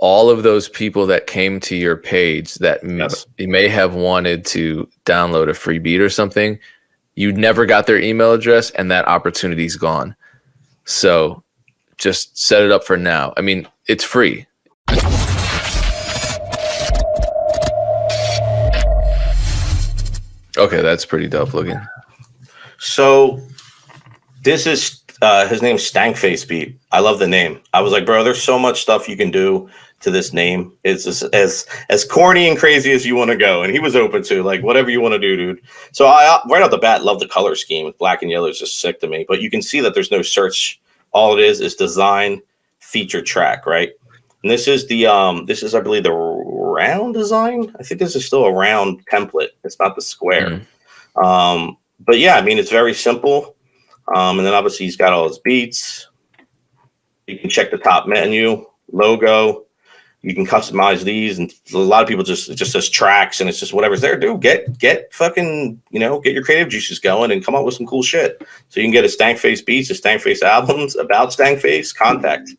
all of those people that came to your page that you may have wanted to download a free beat or something, you never got their email address and that opportunity's gone. So just set it up for now. I mean, it's free. Okay, that's pretty dope looking. So this is his name's Stankface Beat. I love the name. I was like, bro, there's so much stuff you can do to this name. It's just as corny and crazy as you want to go. And he was open to like whatever you want to do, dude. So I right off the bat love the color scheme. Black and yellow is just sick to me. But you can see that there's no search. All it is design feature track, right? And this is the I believe the round design. I think this is still a round template. It's not the square. But yeah, I mean it's very simple. And then obviously he's got all his beats. You can check the top menu, logo. You can customize these, and a lot of people it just says tracks, and it's just whatever's there. Dude, get fucking get your creative juices going and come up with some cool shit. So you can get a Stankface Beats, a Stankface albums, about Stankface, contact.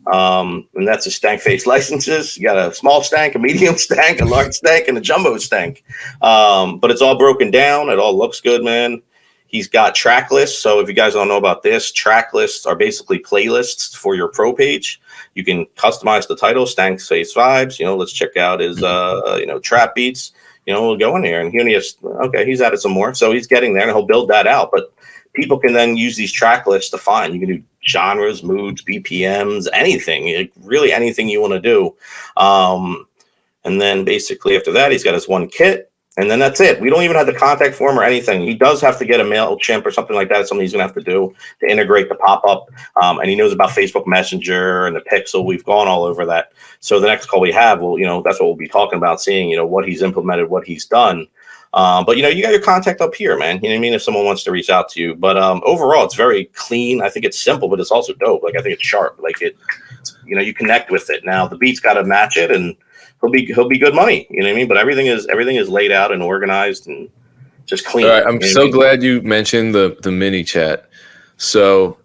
And that's a Stankface licenses. You got a small stank, a medium stank, a large stank, and a jumbo stank. But it's all broken down. It all looks good, man. He's got track lists. So if you guys don't know about this, track lists are basically playlists for your ProPage. You can customize the title, Stankface Vibes. Let's check out his, trap beats. We'll go in here and he only has, he's added some more. So he's getting there and he'll build that out. But people can then use these track lists to find. You can do genres, moods, BPMs, anything, really anything you want to do. And then basically after that, he's got his one kit. And then that's it. We don't even have the contact form or anything. He does have to get a Mailchimp or something like that. It's something he's going to have to do to integrate the pop-up. And he knows about Facebook Messenger and the Pixel. We've gone all over that. So the next call we have, that's what we'll be talking about, seeing, what he's implemented, what he's done. But, you got your contact up here, man. You know what I mean? If someone wants to reach out to you. But overall, it's very clean. I think it's simple, but it's also dope. Like, I think it's sharp. Like, you connect with it. Now, the beat's got to match it, and he'll be good money. You know what I mean? But everything is laid out and organized and just clean. All right, I'm so glad you mentioned the MANYCHAT. So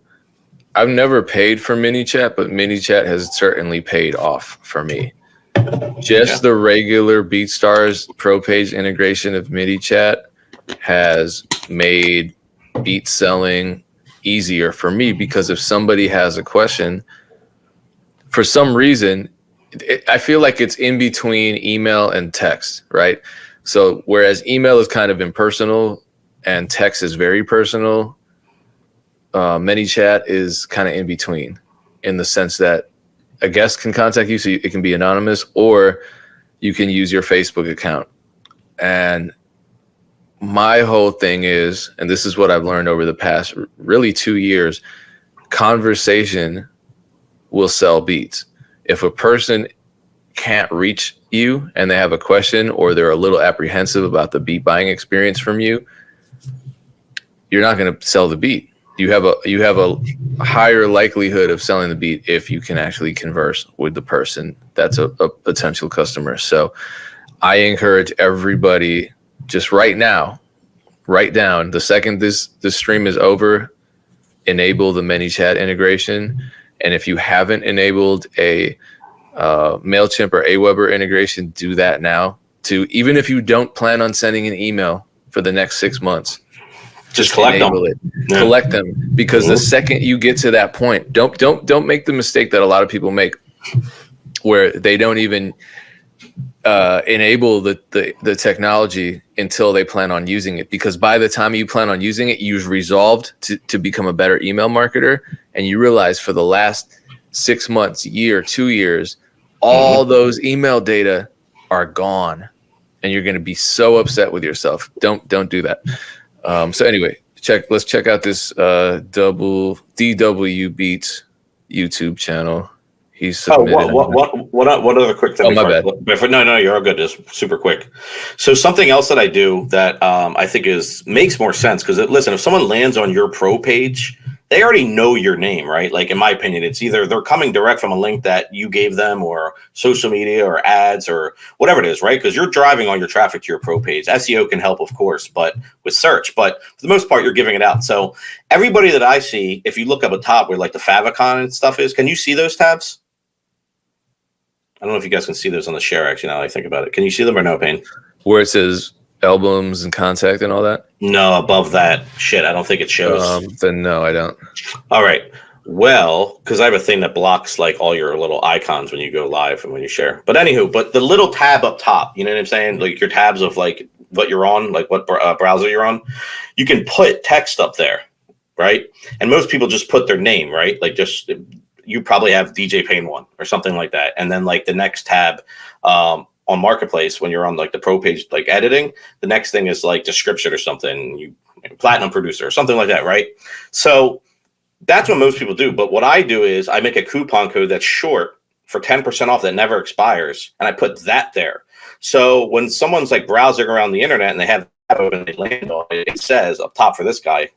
I've never paid for MANYCHAT, but MANYCHAT has certainly paid off for me. Just the regular Beatstars ProPage integration of MANYCHAT has made beat selling easier for me, because if somebody has a question, for some reason, I feel like it's in between email and text, right? So whereas email is kind of impersonal and text is very personal, MANYCHAT is kind of in between, in the sense that a guest can contact you, so it can be anonymous, or you can use your Facebook account. And my whole thing is, and this is what I've learned over the past really 2 years, conversation will sell beats. If a person can't reach you and they have a question, or they're a little apprehensive about the beat buying experience from you, you're not going to sell the beat. You have a higher likelihood of selling the beat if you can actually converse with the person that's a potential customer. So I encourage everybody, just right now, write down, the second this stream is over, enable the MANYCHAT integration. And if you haven't enabled a Mailchimp or Aweber integration, do that now. Even if you don't plan on sending an email for the next 6 months, just collect them. Collect them, because the second you get to that point, don't make the mistake that a lot of people make, where they don't even enable the technology until they plan on using it. Because by the time you plan on using it, you've resolved to become a better email marketer, and you realize for the last 6 months, year, 2 years, all those email data are gone, and you're going to be so upset with yourself. Don't do that. So anyway, let's check out this DW Beats YouTube channel. He's submitted. What other quick thing? Oh, my bad. No, you're all good. Just super quick. So something else that I do that I think makes more sense, because listen, if someone lands on your ProPage, they already know your name, right? Like, in my opinion, it's either they're coming direct from a link that you gave them, or social media, or ads, or whatever it is, right? Because you're driving all your traffic to your ProPage. SEO can help, of course, but with search. But for the most part, you're giving it out. So everybody that I see, if you look up at top where like the favicon and stuff is, can you see those tabs? I don't know if you guys can see those on the share. Actually, now that I think about it, can you see them or no, Payne? Where it says albums and contact and all that? No, above that. Shit, I don't think it shows. Then no, I don't. All right. Well, because I have a thing that blocks like all your little icons when you go live and when you share. But anywho, but the little tab up top, you know what I'm saying? Like your tabs of like what you're on, like what browser you're on, you can put text up there, right? And most people just put their name, right? Like just you probably have DJ Payne 1 or something like that. And then like the next tab on Marketplace, when you're on like the ProPage, like editing, the next thing is like description or something, you platinum producer or something like that, right? So that's what most people do. But what I do is I make a coupon code that's short for 10% off that never expires. And I put that there. So when someone's like browsing around the internet and they have that open, they land on it, it says up top for this guy,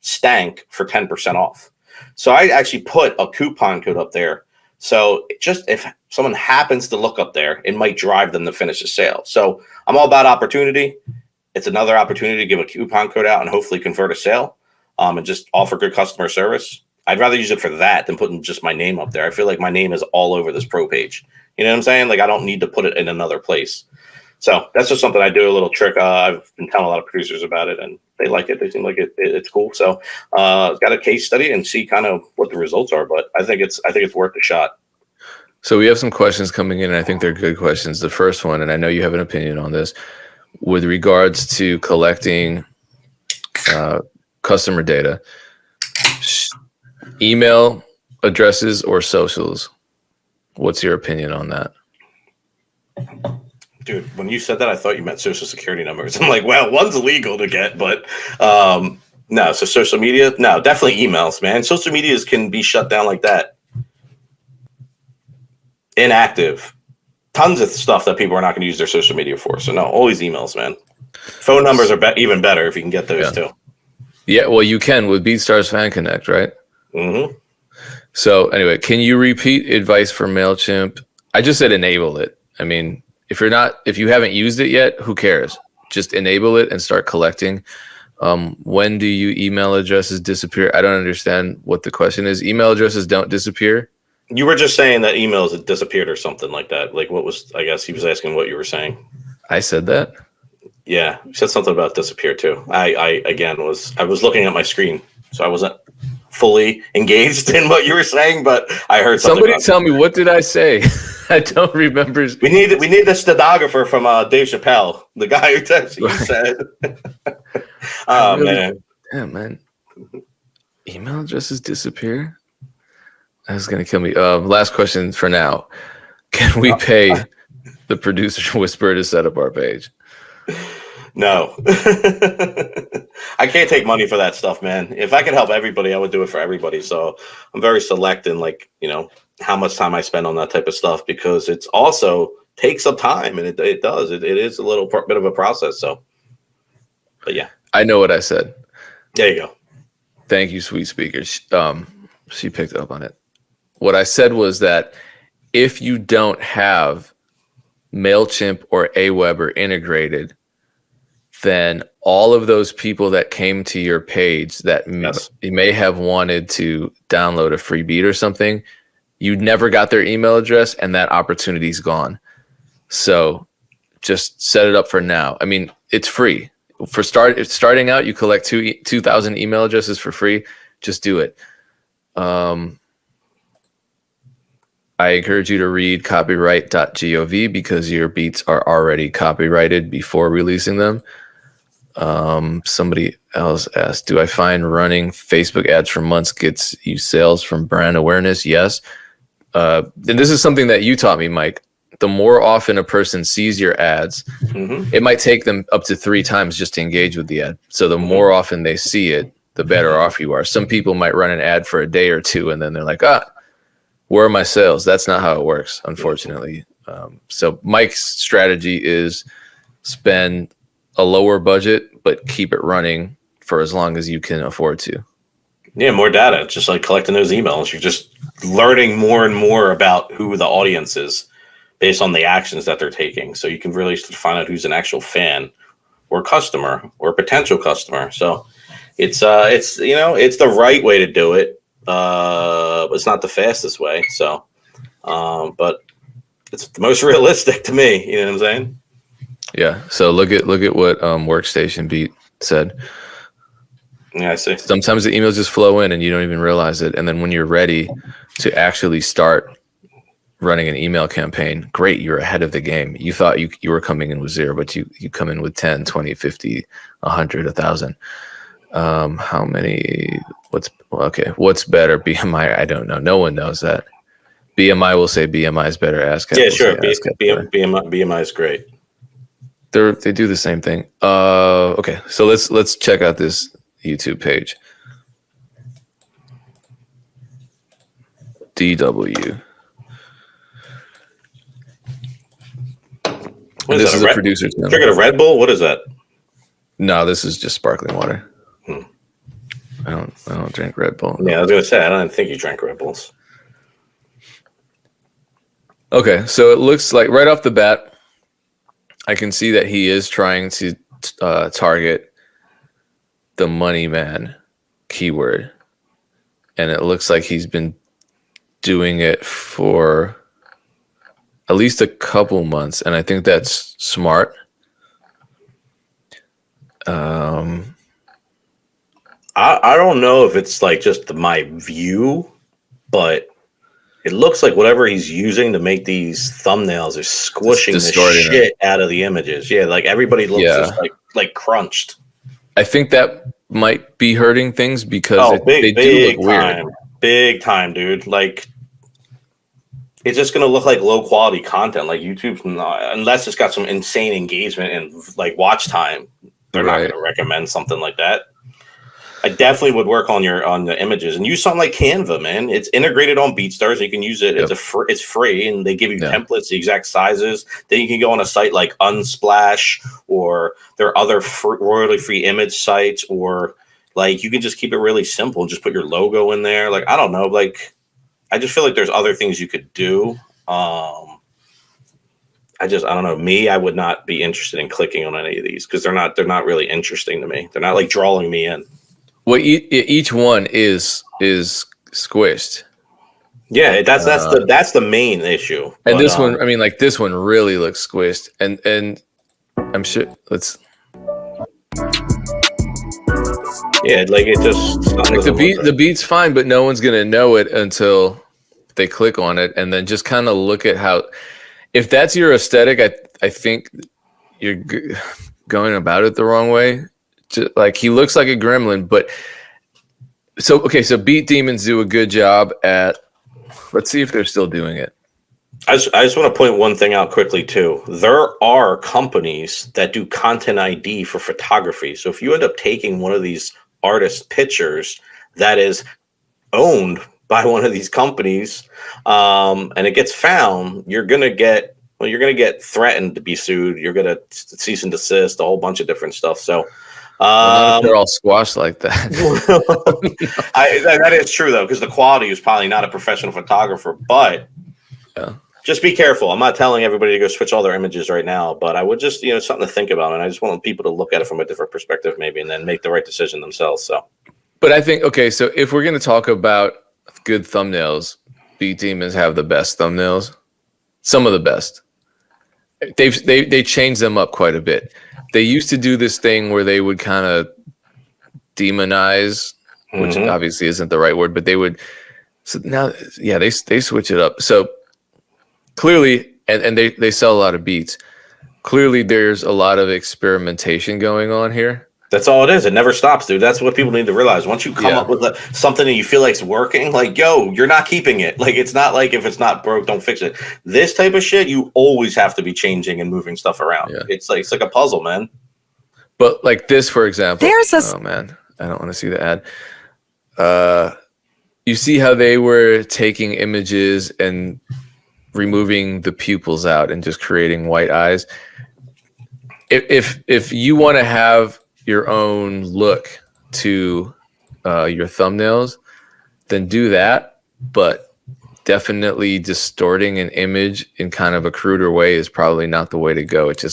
Stank for 10% off. So I actually put a coupon code up there. So just if someone happens to look up there, it might drive them to finish the sale. So I'm all about opportunity. It's another opportunity to give a coupon code out and hopefully convert a sale. And just offer good customer service. I'd rather use it for that than putting just my name up there. I feel like my name is all over this ProPage. You know what I'm saying? Like I don't need to put it in another place. So that's just something I do, a little trick. I've been telling a lot of producers about it, and they like it. They seem like it's cool. So got a case study and see kind of what the results are. But I think it's worth a shot. So we have some questions coming in, and I think they're good questions. The first one, and I know you have an opinion on this, with regards to collecting customer data, email addresses or socials. What's your opinion on that? Dude, when you said that, I thought you meant social security numbers. I'm like, well, one's illegal to get, but no. So social media, no, definitely emails, man. Social medias can be shut down like that. Inactive. Tons of stuff that people are not going to use their social media for. So no, always emails, man. Phone numbers are even better if you can get those too. Yeah, well, you can with Beatstars Fan Connect, right? Mm-hmm. So anyway, can you repeat advice for Mailchimp? I just said enable it. I mean, if you haven't used it yet, who cares? Just enable it and start collecting. When do you email addresses disappear? I don't understand what the question is. Email addresses don't disappear. You were just saying that emails had disappeared or something like that. Like what was? I guess he was asking what you were saying. I said that. Yeah, you said something about disappear too. I was looking at my screen, so I wasn't fully engaged in what you were saying, but I heard something. Somebody tell me, what did I say? I don't remember. We need the stenographer from Dave Chappelle, the guy who texted you said. Oh really, man, yeah, man. Email addresses disappear. That's gonna kill me. Last question for now. Can we pay the producer Whisper to set up our page? No. I can't take money for that stuff, man. If I could help everybody, I would do it for everybody. So I'm very select in like, how much time I spend on that type of stuff, because it's also takes some time, and it does. It is a little bit of a process. So, but yeah. I know what I said. There you go. Thank you, sweet speaker. She picked up on it. What I said was that if you don't have Mailchimp or Aweber integrated, then all of those people that came to your page that you may have wanted to download a free beat or something, you never got their email address, and that opportunity's gone. So just set it up for now. I mean, it's free. For starting out, you collect 2,000 email addresses for free. Just do it. I encourage you to read copyright.gov because your beats are already copyrighted before releasing them. Somebody else asked, do I find running Facebook ads for months gets you sales from brand awareness? Yes. And this is something that you taught me, Mike. The more often a person sees your ads, it might take them up to 3 times just to engage with the ad. So the more often they see it, the better off you are. Some people might run an ad for a day or 2, and then they're like, where are my sales? That's not how it works, unfortunately. So Mike's strategy is spend a lower budget, but keep it running for as long as you can afford to. Yeah, more data. It's just like collecting those emails. You're just learning more and more about who the audience is based on the actions that they're taking. So you can really find out who's an actual fan or customer or potential customer. So it's the right way to do it. It's not the fastest way. So, but It's the most realistic to me. You know what I'm saying? Yeah. So look at what Workstation Beat said. Yeah, I see. Sometimes the emails just flow in and you don't even realize it. And then when you're ready to actually start running an email campaign, great, you're ahead of the game. You thought you were coming in with 0, but you come in with 10, 20, 50, 100, 1,000. How many? What's better? BMI? I don't know. No one knows that. BMI will say BMI is better. ASCAP Yeah, will sure. say ASCAP better. BMI is great. They do the same thing. Okay, so let's check out this YouTube page. DW. What is This that? is a producer channel. Drinking a Red Bull? What is that? No, this is just sparkling water. I don't drink Red Bull. Yeah, I was gonna say I don't think you drank Red Bulls. Okay, so it looks like right off the bat, I can see that he is trying to target the money man keyword, and it looks like he's been doing it for at least a couple months, and I think that's smart. I don't know if it's like just my view, but it looks like whatever he's using to make these thumbnails is squishing the shit out of the images. Yeah, like everybody looks just like crunched. I think that might be hurting things because they do look weird. Big time, dude. Like it's just gonna look like low quality content. Like YouTube's not, unless it's got some insane engagement and like watch time, they're not gonna recommend something like that. I definitely would work on the images and use something like Canva, man. It's integrated on Beatstars. You can use it. Yep. It's free, and they give you templates, the exact sizes. Then you can go on a site like Unsplash, or there are other royalty-free image sites, or like you can just keep it really simple and just put your logo in there. Like I don't know, like I just feel like there's other things you could do. I don't know. Me, I would not be interested in clicking on any of these because they're not really interesting to me. They're not like drawing me in. Well, each one is squished. Yeah, that's the main issue. And this one, I mean, like this one really looks squished, and I'm sure. Yeah, like it just like the beat's fine, but no one's gonna know it until they click on it, and then just kind of look at how. If that's your aesthetic, I think you're going about it the wrong way. Like he looks like a gremlin, but so Beat Demons do a good job at. Let's see if they're still doing it. I just want to point one thing out quickly too. There are companies that do content ID for photography. So if you end up taking one of these artists' pictures that is owned by one of these companies, and it gets found, you're gonna get threatened to be sued. You're gonna cease and desist, a whole bunch of different stuff. So. Not if they're all squashed like that. That is true though, because the quality is probably not a professional photographer. But just be careful. I'm not telling everybody to go switch all their images right now, but I would just something to think about, and I just want people to look at it from a different perspective, maybe, and then make the right decision themselves. So, but I think so if we're going to talk about good thumbnails, Beat Demons have the best thumbnails, some of the best. They changed them up quite a bit. They used to do this thing where they would kind of demonize, which obviously isn't the right word, but they would. So now, they switch it up. So clearly, and they sell a lot of beats. Clearly, there's a lot of experimentation going on here. That's all it is. It never stops, dude. That's what people need to realize. Once you come up with something that you feel like is working, like, yo, you're not keeping it. Like, it's not like if it's not broke, don't fix it. This type of shit, you always have to be changing and moving stuff around. Yeah. It's like a puzzle, man. But like this, for example, oh man, I don't want to see the ad. You see how they were taking images and removing the pupils out and just creating white eyes. If you want to have your own look to your thumbnails, then do that. But definitely distorting an image in kind of a cruder way is probably not the way to go. It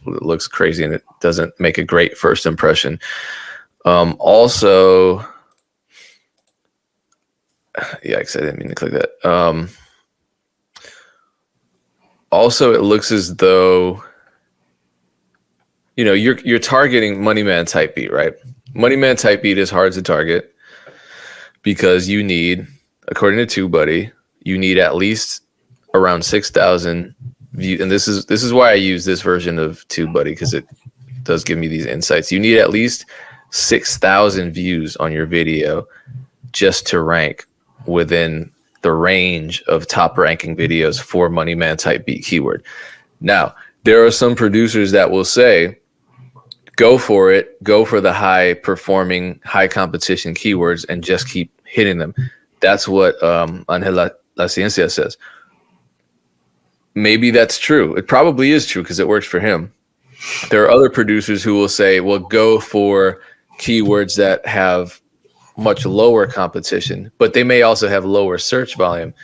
looks crazy and it doesn't make a great first impression. Also, yikes, I didn't mean to click that. also it looks as though, you know, you're targeting Money Man type beat, right? Money Man type beat is hard to target because you need, according to TubeBuddy, you need at least around 6,000 views. And this is why I use this version of TubeBuddy, because it does give me these insights. You need at least 6,000 views on your video just to rank within the range of top ranking videos for Money Man type beat keyword. Now, there are some producers that will say, go for it, go for the high performing, high competition keywords and just keep hitting them. That's what Angel La Ciencia says. Maybe that's true. It probably is true because it works for him. There are other producers who will say, well, go for keywords that have much lower competition, but they may also have lower search volume.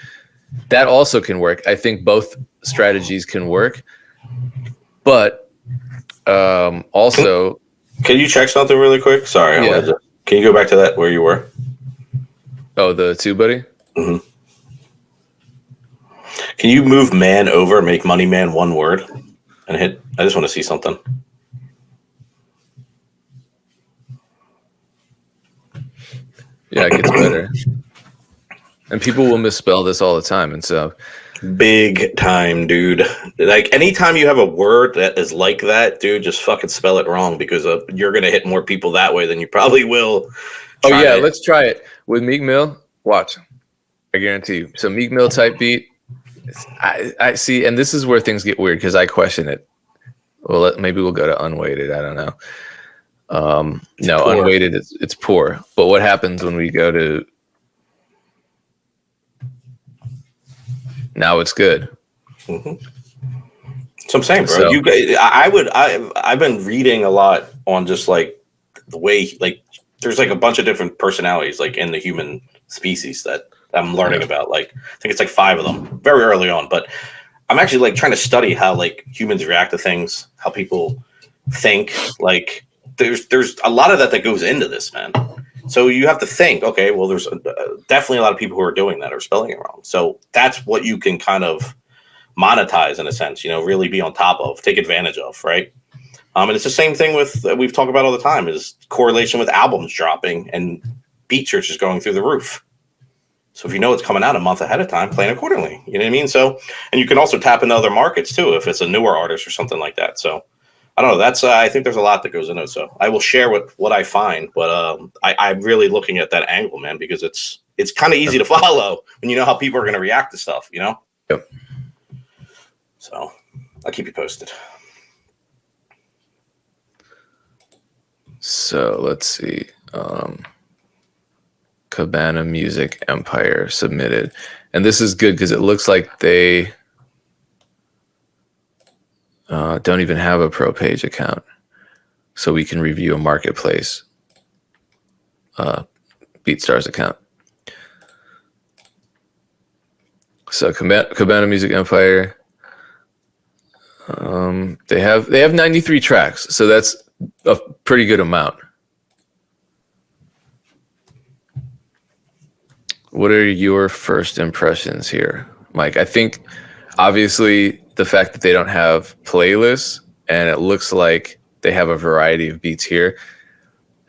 That also can work. I think both strategies can work, but also, can you check something really quick? Sorry, yeah. Can you go back to that where you were? Oh, the TubeBuddy? Mm-hmm. Can you move man over, make Money Man one word, and hit? I just want to see something. Yeah, it gets better. And people will misspell this all the time. And so, big time, dude. Like, anytime you have a word that is like that, dude, just fucking spell it wrong, because you're going to hit more people that way than you probably will. Oh, yeah, let's try it. With Meek Mill, watch. I guarantee you. So Meek Mill type beat, I see, and this is where things get weird because I question it. Well, maybe we'll go to unweighted. I don't know. No, poor. Unweighted, it's poor. But what happens when we go to now? It's good. Mm-hmm. So I'm saying, bro. So, I've been reading a lot on just like the way, like, there's like a bunch of different personalities like in the human species that I'm learning about. Like, I think it's like 5 of them very early on. But I'm actually like trying to study how like humans react to things, how people think. Like, there's a lot of that goes into this, man. So you have to think, okay, well, there's definitely a lot of people who are doing that or spelling it wrong. So that's what you can kind of monetize in a sense, you know, really be on top of, take advantage of, right? And it's the same thing with, we've talked about all the time, is correlation with albums dropping and beat searches going through the roof. So if you know it's coming out a month ahead of time, plan accordingly. You know what I mean? So, and you can also tap into other markets too, if it's a newer artist or something like that. So I don't know. That's, I think there's a lot that goes into it. So I will share what I find, but I'm really looking at that angle, man, because it's kind of easy to follow when you know how people are going to react to stuff, you know? Yep. So I'll keep you posted. So let's see. Cabana Music Empire submitted. And this is good because it looks like they don't even have a ProPage account. So we can review a marketplace Beatstars account. So Cabana Music Empire, they have 93 tracks. So that's a pretty good amount. What are your first impressions here, Mike? I think obviously the fact that they don't have playlists and it looks like they have a variety of beats here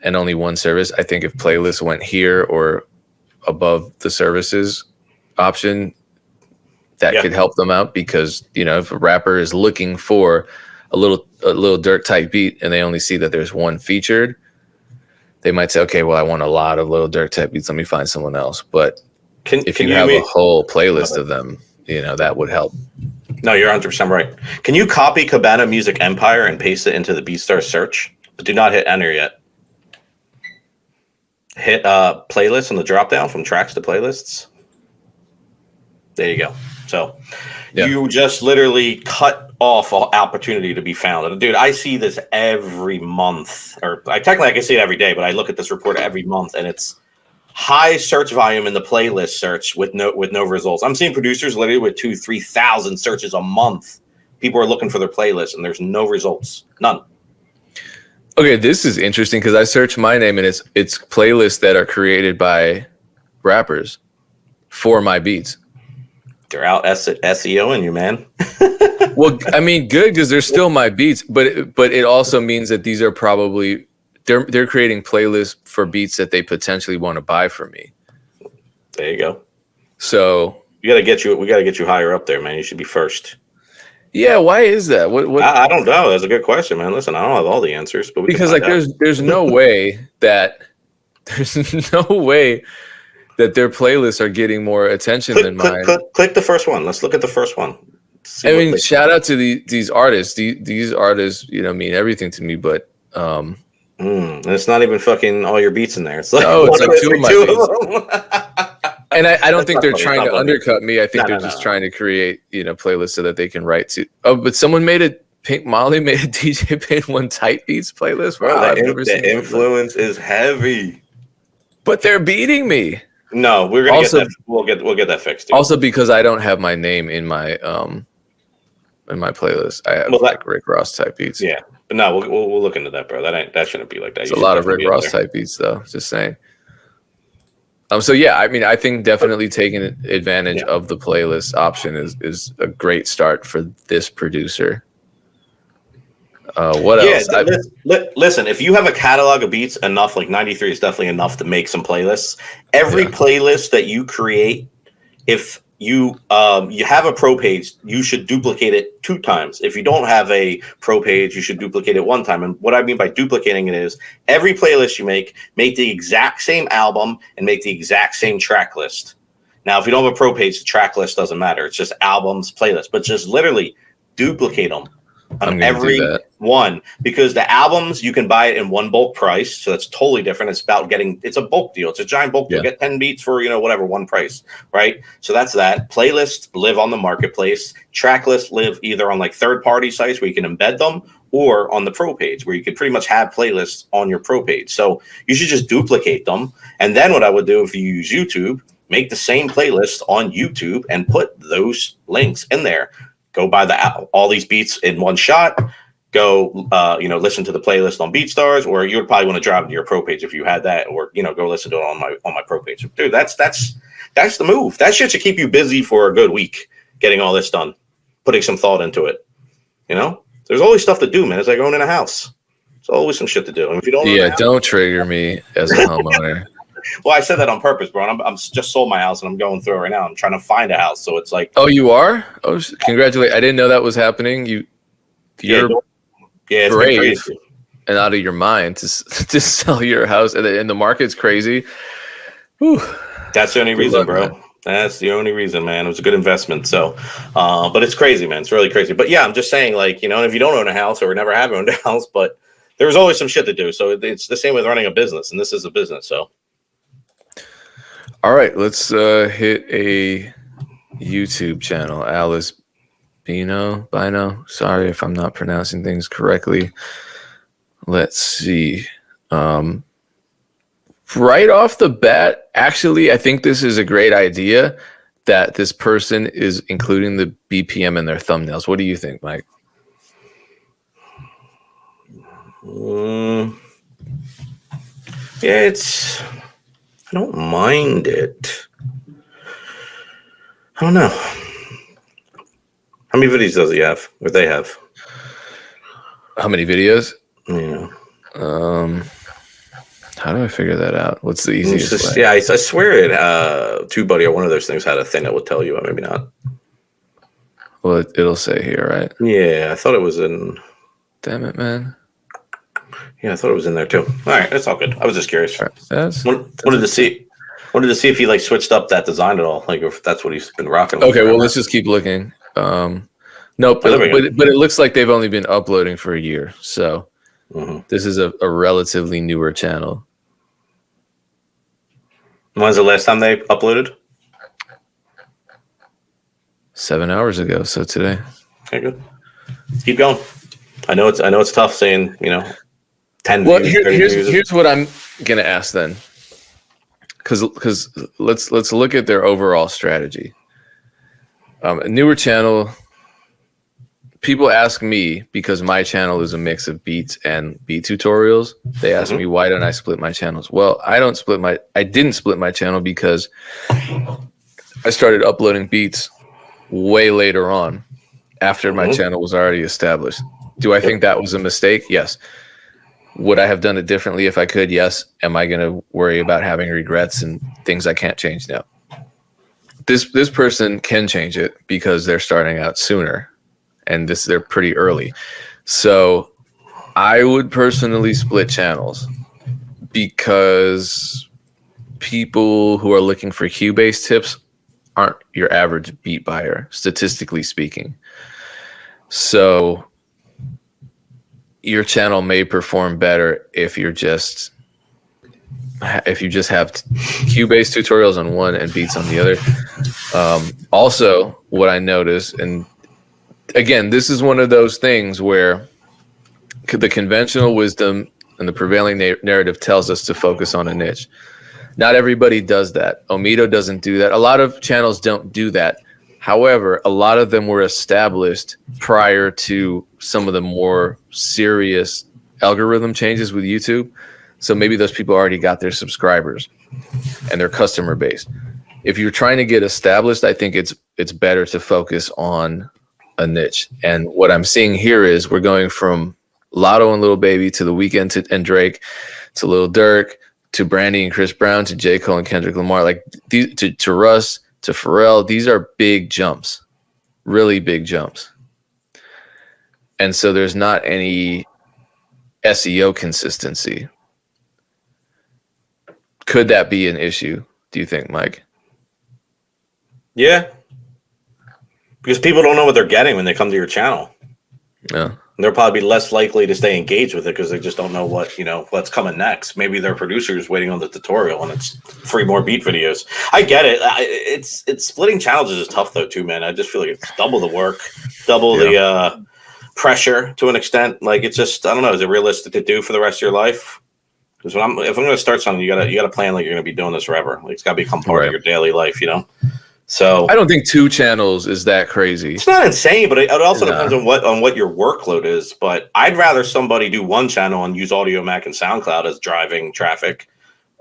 and only one service. I think if playlists went here or above the services option, that could help them out, because, you know, if a rapper is looking for a little dirt type beat and they only see that there's one featured, they might say, okay, well, I want a lot of little dirt type beats. Let me find someone else. But if you have a whole playlist of them, you know, that would help. No, you're 100% right. Can you copy Cabana Music Empire and paste it into the Beatstars search? But do not hit enter yet. Hit playlist on the drop down from tracks to playlists. There you go. So you just literally cut off all opportunity to be found. Dude, I see this every month, or I can see it every day, but I look at this report every month, and it's high search volume in the playlist search with no results. I'm seeing producers literally with 2,000-3,000 searches a month. People are looking for their playlist, and there's no results, none. Okay, this is interesting because I search my name, and it's playlists that are created by rappers for my beats. They're out SEOing you, man. Well, I mean, good because they're still my beats, but it also means that these are probably they're creating playlists for beats that they potentially want to buy from me. There you go. So we gotta get you higher up there, man. You should be first. Yeah, why is that? What? I don't know. That's a good question, man. Listen, I don't have all the answers, but because like there's no way that their playlists are getting more attention than mine. Click the first one. Let's look at the first one. I mean, shout out to these artists. These artists, mean everything to me. But and it's not even fucking all your beats in there. It's like it's like two of my beats. And I don't think they're trying to undercut me. I think they're just trying to create, playlists so that they can write to. Oh, but someone made a Pink Molly made a DJ Pain One Tight Beats playlist. Wow, the influence is heavy. But they're beating me. No, we're gonna get that. We'll get that fixed. Too. Also, because I don't have my name in my playlist, I have like Rick Ross type beats. Yeah, but no, we'll look into that, bro. That shouldn't be like that. It's a lot of Rick Ross type beats, though. Just saying. So yeah, I mean, I think definitely taking advantage of the playlist option is a great start for this producer. What else? Listen, if you have a catalog of beats enough, like 93 is definitely enough to make some playlists. Every playlist that you create, if you have a ProPage, you should duplicate it 2 times. If you don't have a ProPage, you should duplicate it 1 time. And what I mean by duplicating it is every playlist you make the exact same album and make the exact same track list. Now, if you don't have a ProPage, the track list doesn't matter. It's just albums, playlists, but just literally duplicate them on every one, because the albums you can buy it in one bulk price, so that's totally different. It's a bulk deal. It's a giant bulk deal. Get 10 beats for whatever, one price, right? So that's that. Playlists live on the marketplace. Track lists live either on like third-party sites where you can embed them, or on the ProPage where you could pretty much have playlists on your ProPage. So you should just duplicate them. And then what I would do if you use YouTube, make the same playlist on YouTube and put those links in there. Go buy all these beats in one shot. Go, listen to the playlist on Beatstars, or you would probably want to drop it to your ProPage if you had that, or go listen to it on my ProPage. Dude, that's the move. That shit should keep you busy for a good week, getting all this done, putting some thought into it. There's always stuff to do, man. It's like owning a house. There's always some shit to do. And if you don't, don't trigger me as a homeowner. Well, I said that on purpose, bro. I'm just sold my house and I'm going through it right now. I'm trying to find a house, so it's like. Oh, you are? Oh, congratulations! I didn't know that was happening. You're brave and out of your mind to sell your house, and the market's crazy. Whew. That's the only reason, bro. Man. That's the only reason, man. It was a good investment. So, but it's crazy, man. It's really crazy. But yeah, I'm just saying, like, and if you don't own a house or never have owned a house, but there's always some shit to do. So it's the same with running a business, and this is a business. So. All right, let's hit a YouTube channel. Alice Bino. Sorry if I'm not pronouncing things correctly. Let's see. Right off the bat, actually, I think this is a great idea that this person is including the BPM in their thumbnails. What do you think, Mike? Yeah, I don't mind it. I don't know. How many videos does he have? Or they have? How many videos? Yeah. How do I figure that out? What's the easiest way? Yeah, I swear TubeBuddy or one of those things had a thing that would tell you, maybe not. Well, it'll say here, right? Yeah, I thought it was in. Damn it, man. Yeah, I thought it was in there too. All right, that's all good. I was just curious. Right. Wanted to see if he like switched up that design at all, like if that's what he's been rocking. Okay, well, let's just keep looking. Nope, but it looks like they've only been uploading for a year, so this is a relatively newer channel. When's the last time they uploaded? 7 hours ago, so today. Okay, good. Keep going. I know it's tough saying 10 well, views, here's what I'm gonna ask then, because let's look at their overall strategy. A newer channel. People ask me, because my channel is a mix of beats and beat tutorials. They ask me, why don't I split my channels? Well, I didn't split my channel because I started uploading beats way later on, after my channel was already established. Do I think that was a mistake? Yes. Would I have done it differently if I could? Yes. Am I going to worry about having regrets and things I can't change? No. This person can change it because they're starting out sooner, and they're pretty early. So I would personally split channels, because people who are looking for Cubase tips aren't your average beat buyer, statistically speaking. So your channel may perform better if you just have Cubase tutorials on one and beats on the other. Also, what I noticed, and again, this is one of those things where the conventional wisdom and the prevailing narrative tells us to focus on a niche. Not everybody does that. Omedo doesn't do that. A lot of channels don't do that. However, a lot of them were established prior to some of the more serious algorithm changes with YouTube. So maybe those people already got their subscribers and their customer base. If you're trying to get established, I think it's better to focus on a niche. And what I'm seeing here is we're going from Lotto and Lil Baby to The Weeknd and Drake to Lil Durk to Brandy and Chris Brown to J. Cole and Kendrick Lamar, like these, to Russ to Pharrell. These are big jumps, really big jumps. And so there's not any SEO consistency. Could that be an issue, do you think, Mike? Yeah. Because people don't know what they're getting when they come to your channel. Yeah. They'll probably be less likely to stay engaged with it because they just don't know what's coming next. Maybe their producer is waiting on the tutorial and it's 3 more beat videos. I get it. It's splitting channels is tough though too, man. I just feel like it's double the work, double the pressure to an extent. Like it's just, I don't know. Is it realistic to do for the rest of your life? Because if I'm going to start something, you gotta plan like you're going to be doing this forever. Like it's got to become part of your daily life, So I don't think 2 channels is that crazy. It's not insane, but it also depends on what your workload is. But I'd rather somebody do 1 channel and use AudioMac and SoundCloud as driving traffic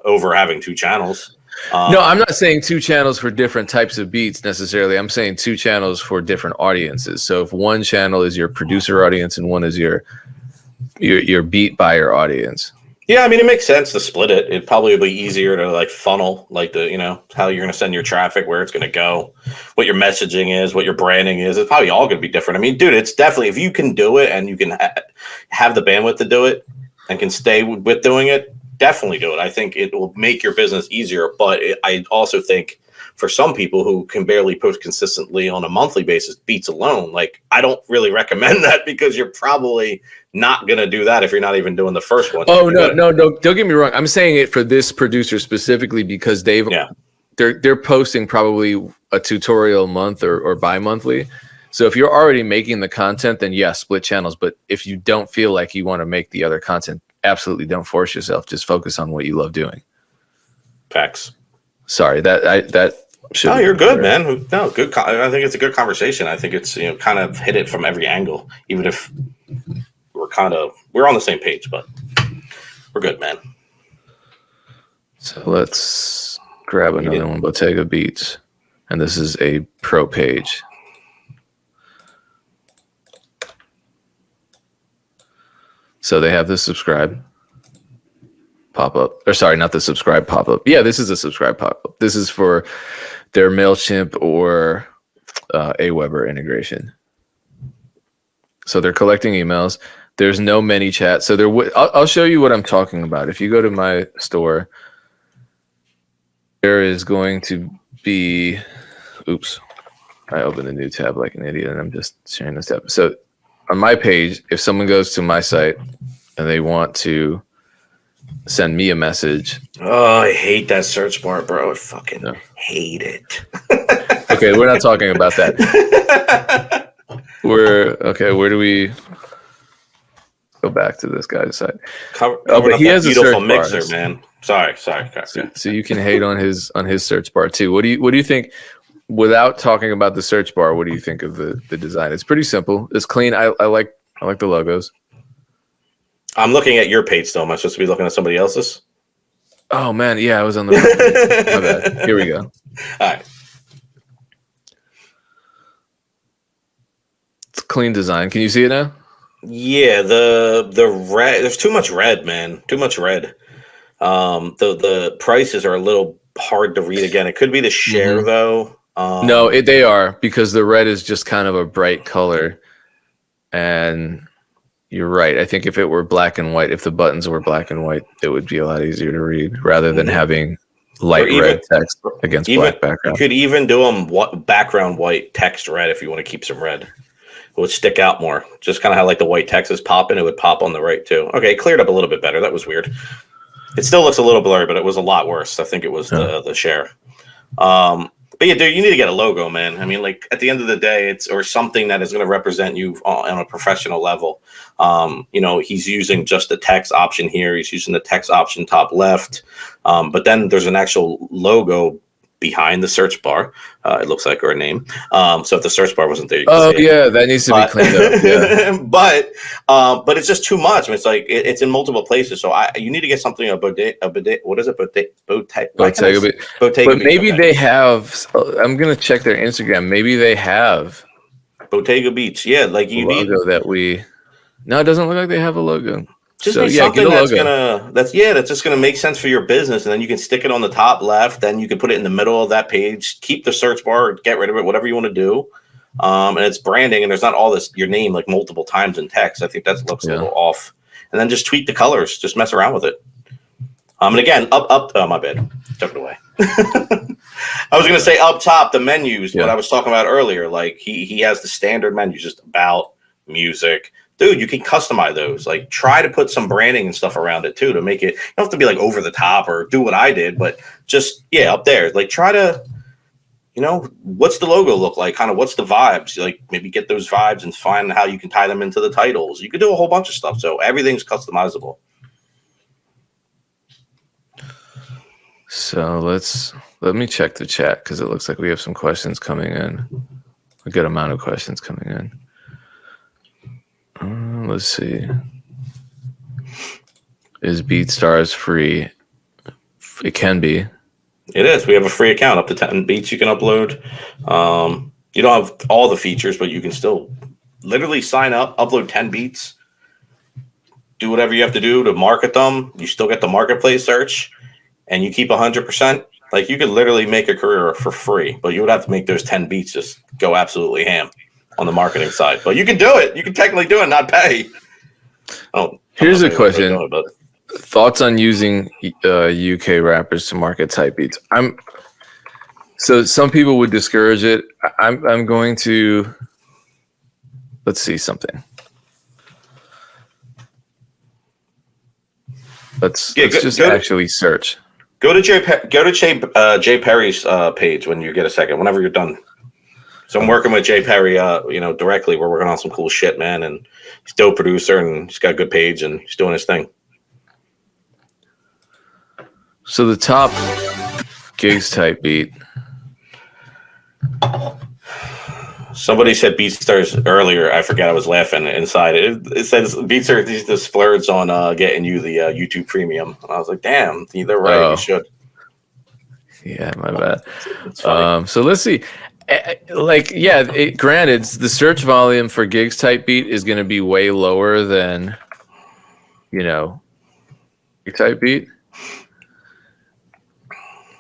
over having 2 channels. No, I'm not saying 2 channels for different types of beats necessarily. I'm saying 2 channels for different audiences. So if 1 channel is your producer audience and 1 is your beat buyer audience. Yeah, I mean, it makes sense to split it. It'd probably be easier to like funnel, like how you're going to send your traffic, where it's going to go, what your messaging is, what your branding is. It's probably all going to be different. I mean, dude, it's definitely, if you can do it and you can have the bandwidth to do it and can stay with doing it, definitely do it. I think it will make your business easier. But I also think for some people who can barely post consistently on a monthly basis, beats alone, like I don't really recommend that because you're probably not going to do that if you're not even doing the first one. Oh, no, don't get me wrong. I'm saying it for this producer specifically because they're posting probably a tutorial a month or bi-monthly. So if you're already making the content, then yeah, split channels. But if you don't feel like you want to make the other content, absolutely don't force yourself. Just focus on what you love doing. Facts. Sorry, that should. No, you're good, man. No, good. I think it's a good conversation. I think it's kind of hit it from every angle, even if we're on the same page, but we're good, man. So let's grab another one, Bottega Beats, and this is a ProPage. So they have the subscribe pop-up, or sorry, not the subscribe pop-up. Yeah, this is a subscribe pop-up. This is for their Mailchimp or Aweber integration. So they're collecting emails. There's no MANYCHAT. So I'll show you what I'm talking about. If you go to my store, there is going to be, oops, I opened a new tab like an idiot and I'm just sharing this tab. So on my page, if someone goes to my site and they want to send me a message. Oh, I hate that search bar, bro. I fucking hate it. Okay, we're not talking about that. Where do we go back to this guy's site? But he has a beautiful mixer, man. Sorry. So you can hate on his search bar too. What do you think? Without talking about the search bar, what do you think of the design? It's pretty simple. It's clean. I like the logos. I'm looking at your page still. Am I supposed to be looking at somebody else's? Oh man, yeah, I was on the my bad. Here we go. All right. clean design. Can you see it now? Yeah, the red. There's too much red, man. Too much red. The prices are a little hard to read again. It could be the share though. No, they are, because the red is just kind of a bright color, and you're right. I think if it were black and white, if the buttons were black and white, it would be a lot easier to read rather than having light red text against black background. You could even do them background white, text red if you want to keep some red. It would stick out more. Just kind of how like the white text is popping, it would pop on the right too. Okay, it cleared up a little bit better. That was weird. It still looks a little blurry, but it was a lot worse. I think it was the share. But yeah, dude, you need to get a logo, man. I mean, like at the end of the day, it's or something that is going to represent you on a professional level. You know, he's using just the text option here. He's using the text option top left. But then there's an actual logo behind the search bar. It looks like, or a name. So if the search bar wasn't there, you can see it. That needs to be cleaned up. Yeah. but it's just too much. I mean, it's like it's in multiple places. So you need to get something what is it? Bottega. But maybe they have. I'm gonna check their Instagram. Maybe they have Bottega Beats. Yeah, like you logo need that we. No, it doesn't look like they have a logo. Just make something that's just gonna make sense for your business, and then you can stick it on the top left. Then you can put it in the middle of that page. Keep the search bar, get rid of it, whatever you want to do. And it's branding, and there's not all this your name like multiple times in text. I think that looks a little off. And then just tweak the colors. Just mess around with it. And again, up. Oh, my bad. Took it away. I was gonna say up top the menus. What I was talking about earlier. Like he has the standard menus, just about music. Dude, you can customize those. Like, try to put some branding and stuff around it too to make it. You don't have to be like over the top or do what I did, but just up there. Like, try to, what's the logo look like? Kind of what's the vibes? Like, maybe get those vibes and find how you can tie them into the titles. You could do a whole bunch of stuff. So everything's customizable. So let me check the chat because it looks like we have some questions coming in. A good amount of questions coming in. Let's see. Is Beatstars free? It can be. It is. We have a free account up to 10 beats you can upload. You don't have all the features, but you can still literally sign up, upload 10 beats, do whatever you have to do to market them. You still get the marketplace search, and you keep 100%. Like, you could literally make a career for free, but you would have to make those 10 beats just go absolutely ham on the marketing side. But you can do it. You can technically do it, not pay. Here's a question. Thoughts on using UK rappers to market type beats? So some people would discourage it. I'm going to, let's see something. Let's just actually search. Go to Jay Perry's page when you get a second, whenever you're done. So I'm working with Jay Perry, directly. We're working on some cool shit, man. And he's a dope producer, and he's got a good page, and he's doing his thing. So the top gigs type beat. Somebody said Beatstars earlier. I forgot. I was laughing inside. It says Beatstars needs to splurge on getting you the YouTube Premium. And I was like, damn, they're right. You should. Yeah, my bad. So let's see. Granted, the search volume for gigs type beat is going to be way lower than, gig type beat.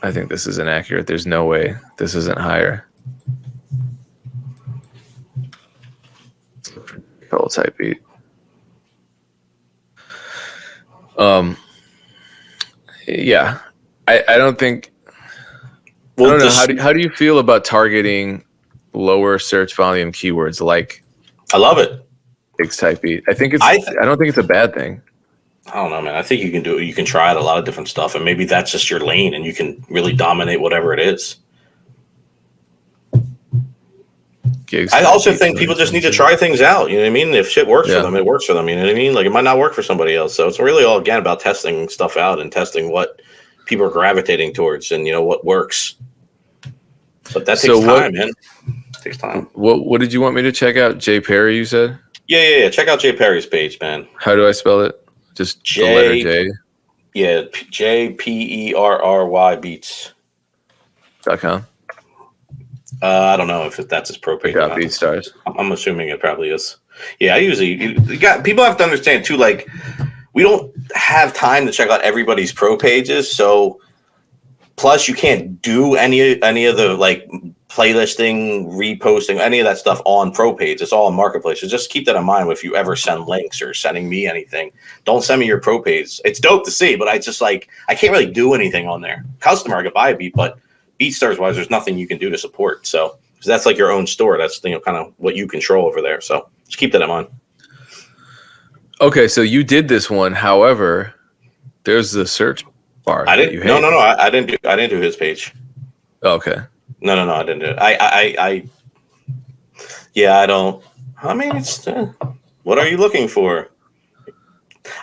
I think this is inaccurate. There's no way this isn't higher. Call type beat. Yeah, I don't think. Well, I don't know. How do you feel about targeting lower search volume keywords like? I love it. Gigs type beat. I think it's. I don't think it's a bad thing. I don't know, man. I think you can do it. You can try out a lot of different stuff, and maybe that's just your lane, and you can really dominate whatever it is. I also think people just need to try things out. You know what I mean? If shit works for them, it works for them. You know what I mean? Like, it might not work for somebody else. So it's really all, again, about testing stuff out and testing what people are gravitating towards and, what works. But that takes time, man. It takes time. What did you want me to check out? Jay Perry, you said? Yeah. Check out Jay Perry's page, man. How do I spell it? Just the letter J? Yeah, JPERRY Beats.com. I don't know if that's his ProPage or not. Beatstars. I'm assuming it probably is. Yeah, I usually people have to understand too. Like, we don't have time to check out everybody's ProPages, so plus you can't do any of the like playlisting, reposting, any of that stuff on ProPage. It's all on Marketplace. So just keep that in mind if you ever send links or sending me anything. Don't send me your ProPage. It's dope to see, but I can't really do anything on there. Customer, I could buy a beat, but Beatstars wise, there's nothing you can do to support. So that's like your own store. That's kind of what you control over there. So just keep that in mind. Okay, so you did this one. However, there's the search bar. I didn't. No. I didn't do his page. Okay. No. I didn't do it. Yeah, I don't. I mean, it's. What are you looking for?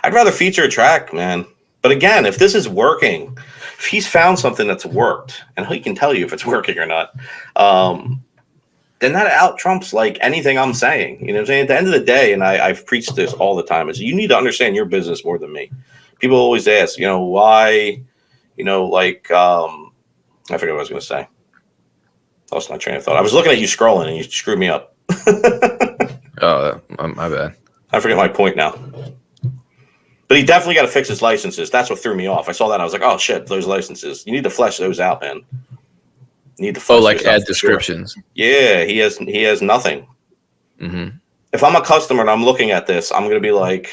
I'd rather feature a track, man. But again, if this is working, if he's found something that's worked, and he can tell you if it's working or not, then that out trumps like anything I'm saying. You know what I'm saying? At the end of the day, and I've preached this all the time, is you need to understand your business more than me. People always ask, why, I forget what I was going to say. Lost my train of thought. I was looking at you scrolling and you screwed me up. Oh, my bad. I forget my point now. But he definitely got to fix his licenses. That's what threw me off. I saw that. I was like, oh, shit, those licenses. You need to flesh those out, man. You need to flesh like add descriptions. Sure. Yeah, he has nothing. Mm-hmm. If I'm a customer and I'm looking at this, I'm going to be like,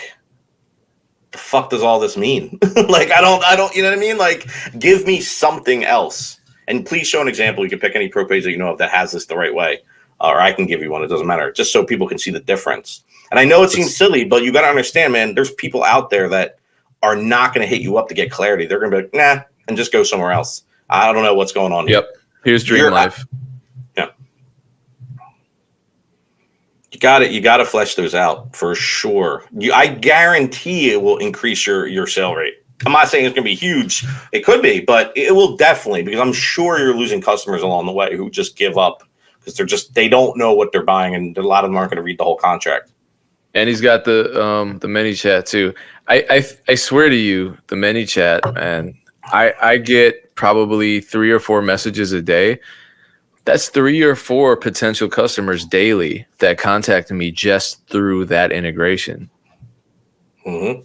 the fuck does all this mean? Like, I don't, you know what I mean? Like, give me something else. And please show an example. You can pick any ProPage that you know of that has this the right way. Or I can give you one. It doesn't matter. Just so people can see the difference. And I know it seems silly, but you got to understand, man, there's people out there that are not going to hit you up to get clarity. They're going to be like, nah, and just go somewhere else. I don't know what's going on here. Yep. Here's Dream Life. Yeah. You got to flesh those out for sure. I guarantee it will increase your sale rate. I'm not saying it's going to be huge. It could be, but it will definitely, because I'm sure you're losing customers along the way who just give up because they don't know what they're buying, and a lot of them aren't going to read the whole contract. And he's got the MANYCHAT too. I swear to you, the MANYCHAT, man, I get probably 3 or 4 messages a day. That's 3 or 4 potential customers daily that contact me just through that integration. Mm-hmm.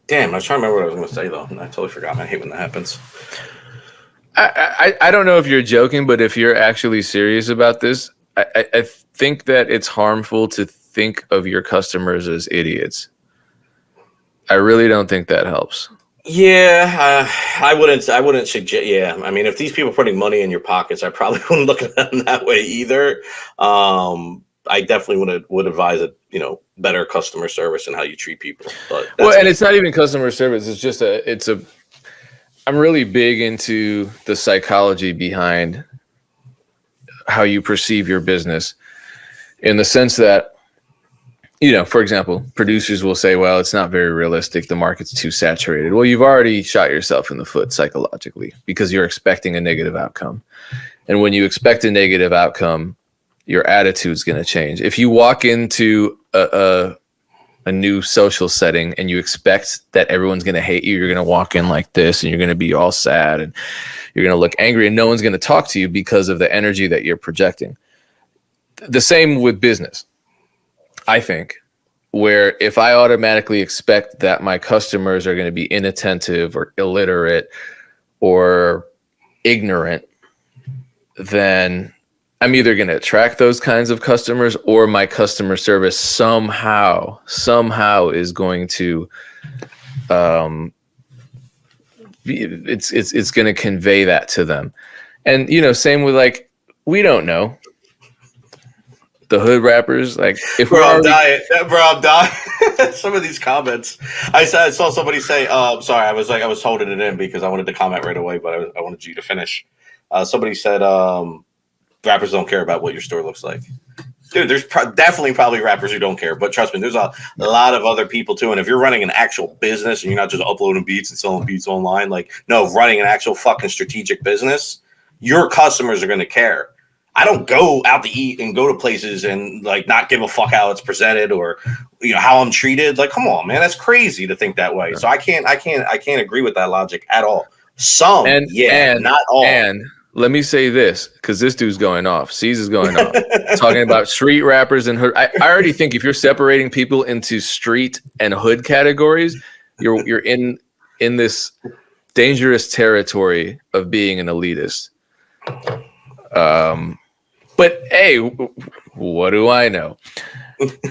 Damn, I was trying to remember what I was going to say, though. And I totally forgot. I hate when that happens. I don't know if you're joking, but if you're actually serious about this, I think that it's harmful to think of your customers as idiots. I really don't think that helps. Yeah, I wouldn't suggest. Yeah, I mean, if these people are putting money in your pockets, I probably wouldn't look at them that way either. I definitely would advise better customer service and how you treat people. But and it's not even customer service. It's just I'm really big into the psychology behind how you perceive your business, in the sense that, for example, producers will say, well, it's not very realistic. The market's too saturated. Well, you've already shot yourself in the foot psychologically because you're expecting a negative outcome. And when you expect a negative outcome, your attitude's going to change. If you walk into a new social setting and you expect that everyone's going to hate you, you're going to walk in like this and you're going to be all sad and you're going to look angry and no one's going to talk to you because of the energy that you're projecting. The same with business, I think, where if I automatically expect that my customers are going to be inattentive or illiterate or ignorant, then I'm either going to attract those kinds of customers, or my customer service somehow is going to, it's going to convey that to them. And, same with like, we don't know. The hood rappers, like, if I'm dying. Some of these comments, I saw somebody say, sorry, I was holding it in because I wanted to comment right away, but I wanted you to finish. Somebody said, rappers don't care about what your store looks like. Dude, there's definitely probably rappers who don't care, but trust me, there's a lot of other people too. And if you're running an actual business and you're not just uploading beats and selling beats online, running an actual fucking strategic business, your customers are going to care. I don't go out to eat and go to places and not give a fuck how it's presented or how I'm treated. Like, come on, man, that's crazy to think that way. So I can't agree with that logic at all. Some, not all. And let me say this, because this dude's going off. C's is going off. Talking about street rappers and hood. I already think if you're separating people into street and hood categories, you're in this dangerous territory of being an elitist. But hey, what do I know?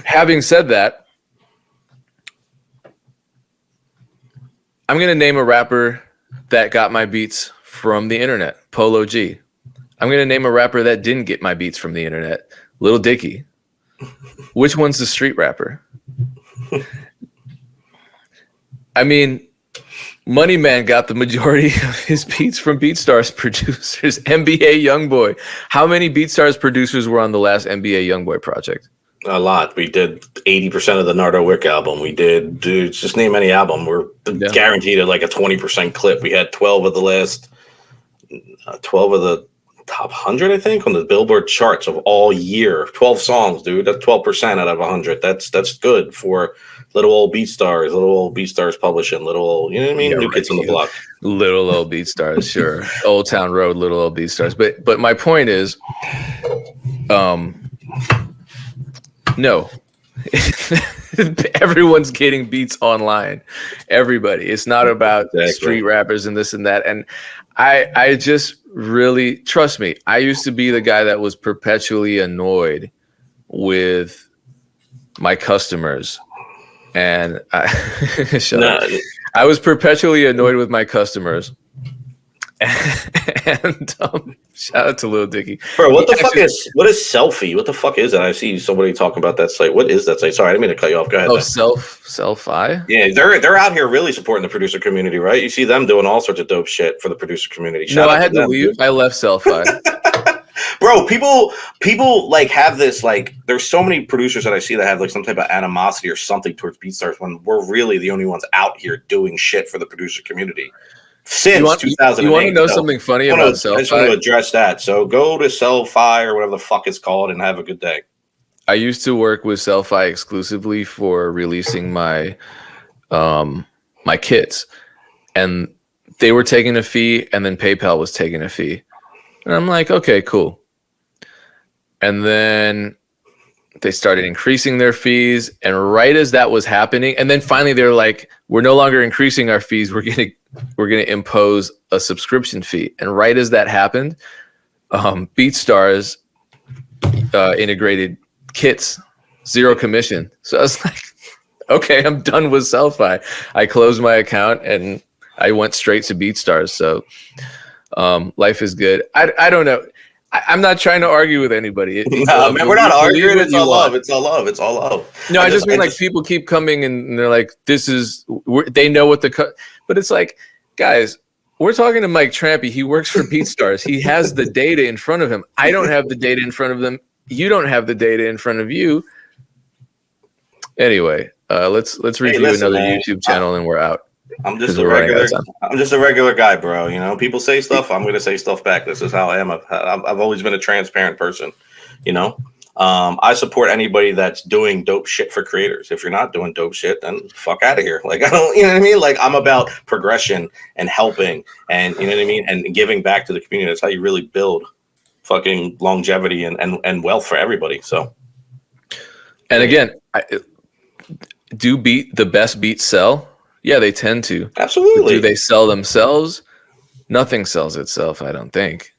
Having said that, I'm going to name a rapper that got my beats from the internet, Polo G. I'm going to name a rapper that didn't get my beats from the internet, Lil Dicky. Which one's the street rapper? I mean, Money Man got the majority of his beats from Beatstars producers. NBA Youngboy. How many Beatstars producers were on the last NBA Youngboy project? A lot. We did 80% of the Nardo Wick album. We did, dude, just name any album. We're guaranteed at like a 20% clip. We had 12 of the top 100, I think, on the Billboard charts of all year. 12 songs, dude. That's 12% out of 100. That's good for little old Beatstars publishing, little old, you know what I mean? Yeah, New Kids on the Block. Little old Beatstars, sure. Old Town Road, little old Beatstars. But my point is, no. Everyone's getting beats online. Everybody. It's not about street rappers and this and that. And I just really, trust me, I used to be the guy that was perpetually annoyed with my customers. And I was perpetually annoyed with my customers. And shout out to Lil Dicky. Bro, what is Selfie? What the fuck is that? I see somebody talking about that site. What is that site? Sorry, I didn't mean to cut you off. Go ahead. Oh, Selfie? Yeah, they're out here really supporting the producer community, right? You see them doing all sorts of dope shit for the producer community. No, I had to leave. I left Selfie. Bro, people like have this, like, there's so many producers that I see that have like some type of animosity or something towards Beatstars when we're really the only ones out here doing shit for the producer community. Since 2008. You want to know something funny about Selfie? I just want to address that. So go to Selfie or whatever the fuck it's called and have a good day. I used to work with Selfie exclusively for releasing my my kits, and they were taking a fee, and then PayPal was taking a fee, and I'm like, okay, cool. And then they started increasing their fees, and right as that was happening, and then finally they're like, we're no longer increasing our fees. We're gonna impose a subscription fee. And right as that happened, Beatstars integrated kits, 0 commission. So I was like, okay, I'm done with Selfie. I closed my account and I went straight to Beatstars. So life is good. I don't know. I'm not trying to argue with anybody. No, man, we're not arguing. It's all love. It's all love. It's all love. No, I just mean like people keep coming and they're like, they know what but it's like, guys, we're talking to Mike Trampe. He works for Beatstars. He has the data in front of him. I don't have the data in front of them. You don't have the data in front of you. Anyway, let's review another YouTube channel and we're out. I'm just a regular guy, bro. You know, people say stuff, I'm gonna say stuff back. This is how I am. I've always been a transparent person. You know, I support anybody that's doing dope shit for creators. If you're not doing dope shit, then fuck out of here. Like, I don't, you know what I mean? Like, I'm about progression and helping, and you know what I mean, and giving back to the community. That's how you really build fucking longevity and wealth for everybody. So, and again, do the best beats sell? Yeah, they tend to. Absolutely. But do they sell themselves? Nothing sells itself, I don't think.